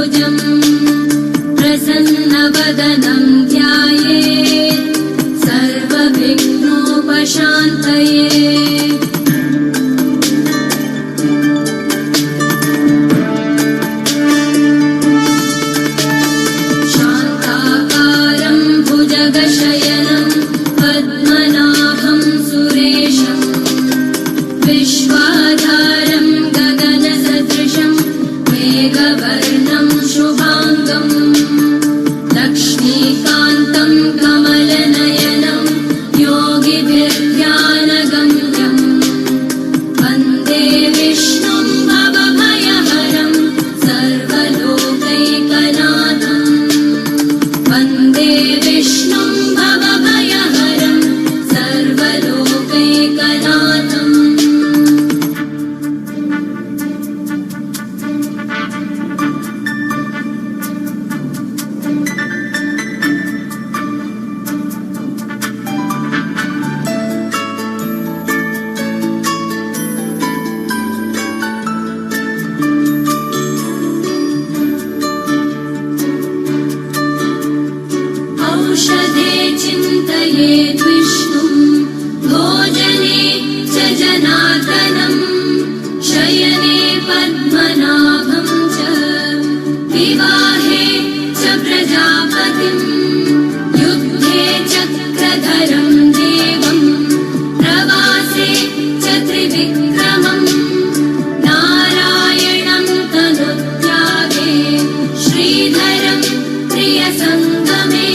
चतुर्भुजम् प्रसन्नवदनं ध्यायेत् सर्वविघ्नोपशान्तये। विश्वाधारं गगनसदृशं मेघवर्णं शुभांगं लक्ष्मीकान्तं कमलनयनं योगिभिर्ध्यानगम्यं वन्दे विष्णुं भवभयहरं सर्वलोकैकनाथं वन्दे विष्णुं भवभयहरं सर्वलोकैकनाथम्। औषधे चिन्तयेत् विष्णुं भोजने च जनार्दनं शयने पद्मनाभं च विवाहे च प्रजापतिं युद्धे चक्रधरं देवं प्रवासे च त्रिविक्रमं नारायणं तनुत्यागे श्रीधरं प्रियसङ्गमे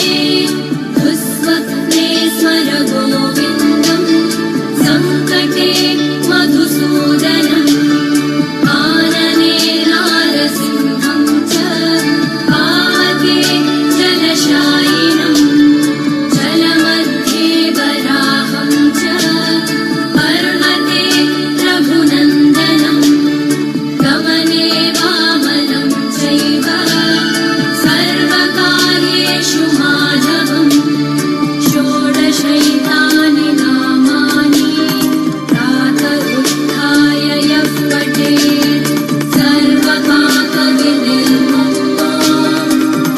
स्मर गोविन्दं सङ्कटे मधुसूदनम् आनने नारसिंहं च पावके जलशायिनं जलमध्ये वराहं च पर्वते रघुनन्दनं गमने वामनं चैव सर्वकार्येषु माधवम् षोडशैतानि नामानि प्रातरुत्थाय यः पठेत् सर्वपापविनिर्मुक्तो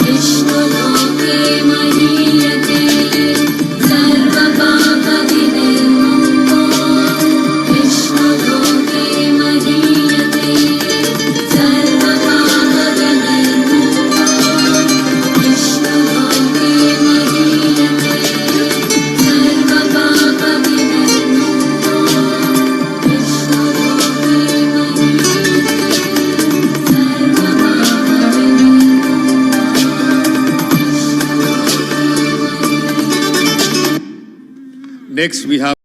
विष्णुलोके महीयते सर्वपापविनिर्मुक्तो विष्णुलोके महीयते सर्वपापविनिर्मुक्तो विष्णुलोके महीयते। Next we have